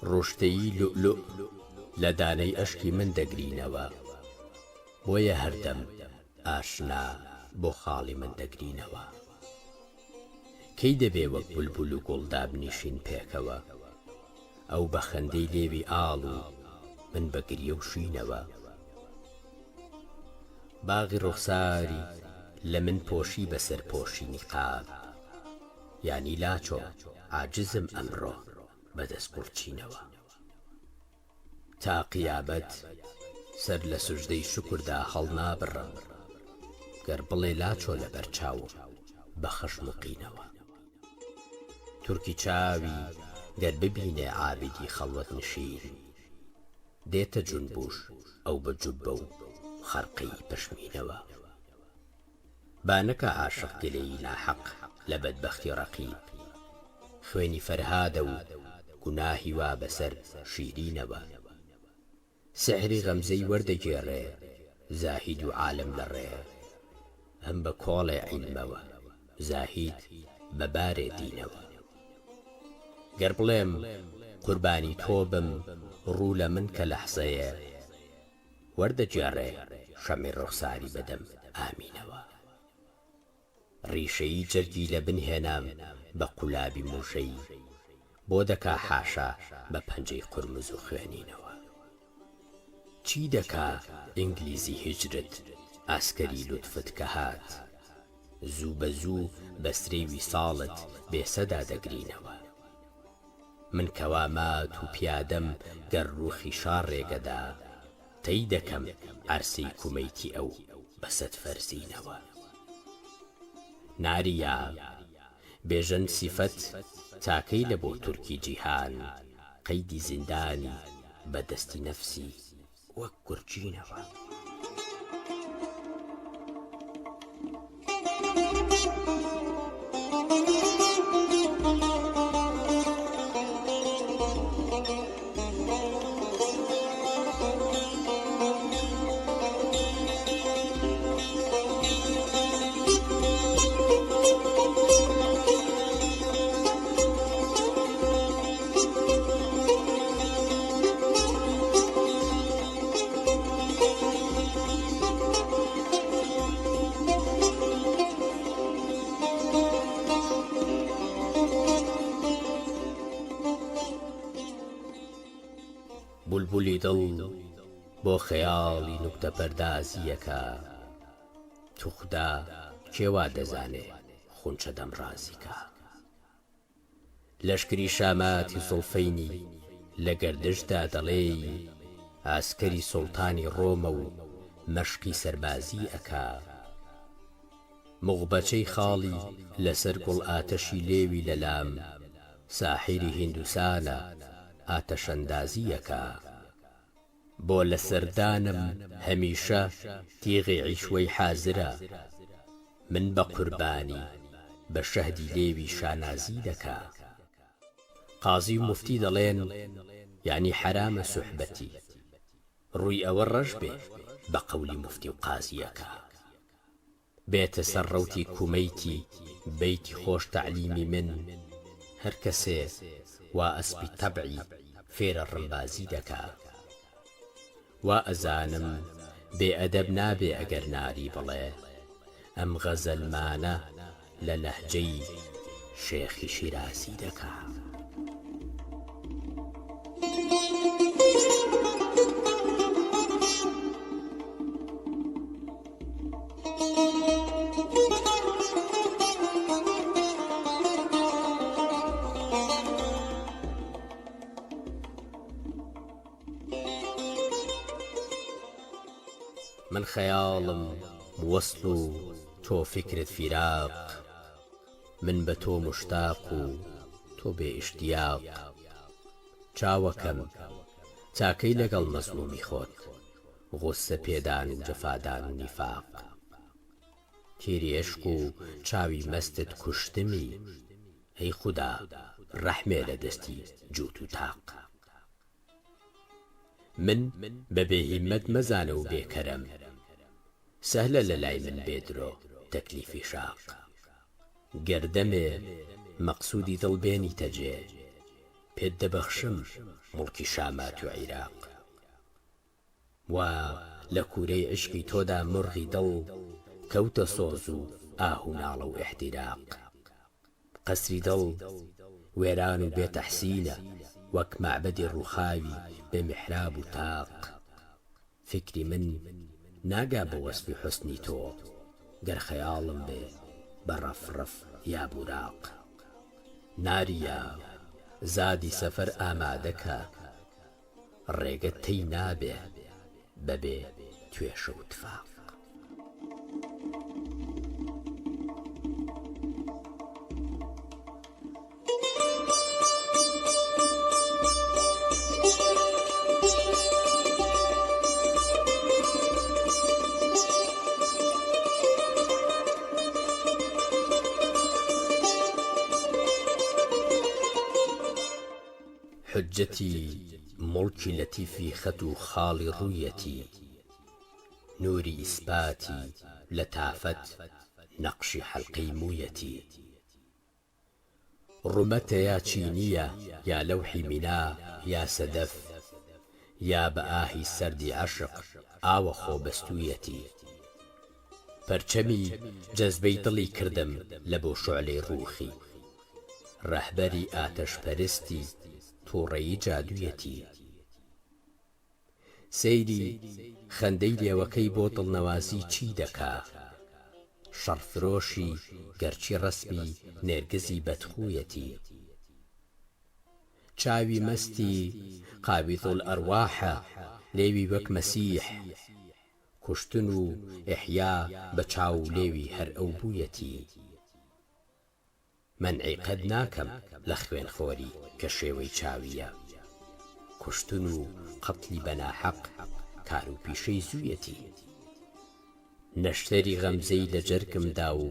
ڕوشتەیی لؤلؤ لە دانەی ئەشکی من دەگرینەوە، بۆیە هەردەم ئاشنا بۆ خاڵی من دەگرینەوە. کەی دەبێ وەک بولبول و گوڵدا بنیشین پێکەوە، ئەو بە خەندەی لێوی ئاڵ و من بە گریە و شینەوە. باغی ڕوخساری لە من پۆشی بەسەر پۆشی نیقاب، یانی لاچۆ عاجزم ئەمڕۆ بەدەست قورچینەوە. تا قیامەت سەر لە سوژدەی شوکردا هەڵنابڕم، گەر بڵێ لاچۆ لە بەرچاوم بە خەشم و قینەوە. تورکی چاوی گەر ببینێ عابیدی خەڵوەت نشین، دێتە جونبوش ئەو بە جوبە و خەرقی پشمینەوە. با نەکە عاشق دلەی ناحەق لە بەدبەختی ڕەقیب، خوێنی فەرهادە و گوناهی وا بەسەر شیرینەوە. سحری غەمزەی وەردەگێڕێ زاهید و عالم لە ڕێ، هەم بە کۆڵێ عیلمەوە زاهید بە بارێ دینەوە. گەر بڵێم قوربانی تۆ بم ڕوو لە من کە لەحزەیە، وەردەگێڕێ شەمی ڕوخساری بەدەم ئامینەوە. ڕیشەی جەرگی لە بنهێنام بە قولابی موشەی، بۆ دەکا حاشا بە پەنجەی قورمز و خوێنینەوە. چی دەکا ئینگلیزی هیجرت ئاسکەری لوتفت کە هات، زوو بە زوو بەسرەی ویساڵت بێسەدا دەگرینەوە. من کەوا مات و پیادەم گەر ڕوخی شار ڕێگەدا، تەی دەکەم عەرسەی کومەیتی ئەو بەسەد فەرزینەوە. ناریا بێژەن سیفەت تاکەی لە بۆ تورکی جیهان، قەیدی زیندانی بەدەستی نەفسی وەک گورجینەوە. بولبولی دڵ بۆ خەیاڵی نوکتە پەردازیەکە، توخدا کێوا دەزانێ خونچە دەمڕازیکە. لەشکری شاماتی زوڵفەینی لە گەردشدا دەڵێی، ئاسکەری سوڵتانی ڕۆمە و مەشقی سەربازی ئەکا. موغبەچەی خاڵی لەسەر گوڵ ئاتەشی لێوی لەلام، ساحیری هیندوسانە ئاتەشەندازیەکە. بۆ لە سەردانم هەمیشە تیغی عیشوەی حازرە، من بە قوربانی بە شەهدی لێوی شانازی دەکا. قازی و مفتی دەڵێن یعنی حرامە سوحبەتی، ڕووی ئەوە ڕەش بێ بە قەولی مفتی و قازیەکە. بێتە سەر ڕەوتی کومەیتی بەیتی خۆش تەعلیمی من، هەر کەسێ وا ئەسپی تەبعی فێرە ڕمبازی دەکا. وا ئەزانم بێ ئەدەب نابێ ئەگەر ناری بڵێ، ئەم غەزەلمانە لە لەهجەی شێخی شیرازی دەکا. من خەیاڵم وەسڵ و تۆ فکرت فیراق، من بە تۆ مشتاق و تۆ بێ ئیشتیاق. چاوەکەم تاکەی لەگەڵ مەزلومی خۆت، غوسە پێدان و جەفادان و نیفاق. تێری عشق و چاوی مەستت کوشتمی، هەی خودا ڕەحمێ لە دەستی جووت و تاق. من بە بێهیممەت مەزانە و بێکەرەم، سەهلە لە لای من بێدرۆ تەکلیفی شاق. گەردەمێ مەقسوودی دڵ بێنی تەجێ، پێت دەبەخشم مڵکی شامات و عێراق وا لە کوورەی عشقی تۆدا مرغی دڵ کەوتە سۆز و ئاهو ناڵە و ئیحتیراق قەسری دڵ وێران و بێتەحسینە وەک معبەدی ڕووخاوی بە میحراب و تاق فکری من ناگا بە وەسفی حوسنی تۆ گەر خەیاڵم بێ بە ڕەفڕەف یا بوراق ناریە زادی سەفەر ئامادەکە ڕێگەت تێی نابێ بەبێ توێشە و تفاق حجتي ملك لطيفي خطو خالي رؤيتي نوري إثباتي لتعفت نقش حلقي مويتي رمت يا تشينية يا لوحي منا يا سدف يا بآهي سرد عشق آو خوبستويتي پرچەمی جەزبەی دڵی کردم لە بۆ شعلەی ڕووخی ڕەهبەری ئاتەشپەرستی تووڕەیی جادوویەتی سەیری خەندەی لێوەکەی بۆ دڵنەوازی چی دەکا شەڕفرۆشی گەرچی ڕەسمی نێرگزی بەدخوویەتی چاوی مەستی قاویض الئەرواحە لێوی وەک مەسیح کوشتن و ئیحیا بە چاو لێوی هەر ئەو بوویەتی منعی قەد ناکەم لە خوێن خۆری کە شێوەی چاویە کوشتن و قەتلی بەناحەق کار و پیشەی زوویەتی نەشتەری غەمزەی لە جەرگمدا و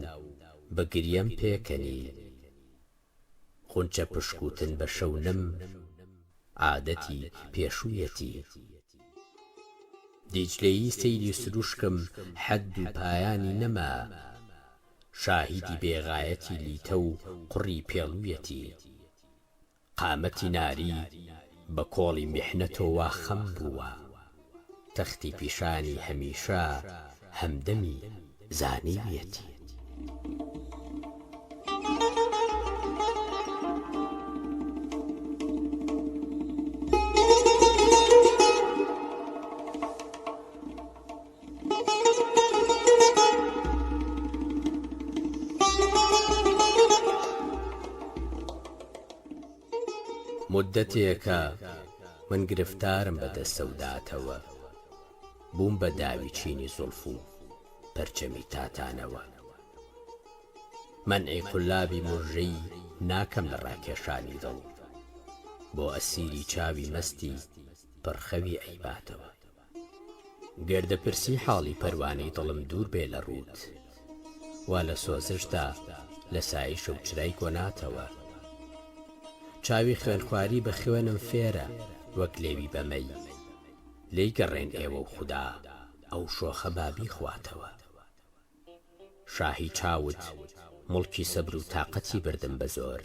بە گریەم پێکەنی خونچە پشکوتن بە شەونم عادەتی پێشوویەتی دیجلەیی سەیری سروشکم حەد و پایانی نەما شاهیدی بێغایەتی لیتە و قوڕی پێڵوویەتی قامەتی ناری بە کۆڵی میحنەتەوە خەم بووە تەختی پیشانی هەمیشە هەمدەمی زانیویەتی مدەتێکە من گرفتارم بەدەست سەوداتەوە بووم بە داوی چینی زولف و پەرچەمی تاتانەوە منعی قولابی موژەی ناکەم لە ڕاکێشانی دڵ بۆ ئەسیری چاوی مەستی پڕخەوی ئەیباتەوە گەردەپرسی حاڵی پەروانەی دڵم دوور بێ لە ڕووت وا لە سۆزشدا لە سایش و چرای گۆناتەوە چاوی خوێنخواری بە خوێنم فێرە وەک لێوی بەمەی لێی گەڕێن ئێوە و خودا ئەو شۆخە بابی خواتەوە شاهی چاوت مڵکی سەبر و تاقەتی بردم بە زۆر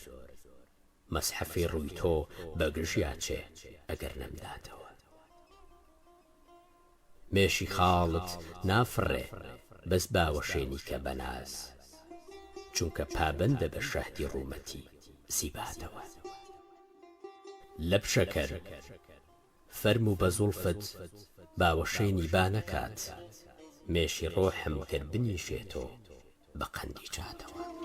مەسحەفی ڕووی تۆ بەگژیاچێ ئەگەر نەمداتەوە مێشی خاڵت نافڕێ بەس باوەشێنی کە بەناز چونکە پابەندە بە شەهدی ڕوومەتی زیباتەوە لە پشەکەر فەرم و بە زوڵفت باوەشێنی با نەکات مێشی ڕۆحم کرد بنیشێتۆ بە قەندی چاتەوە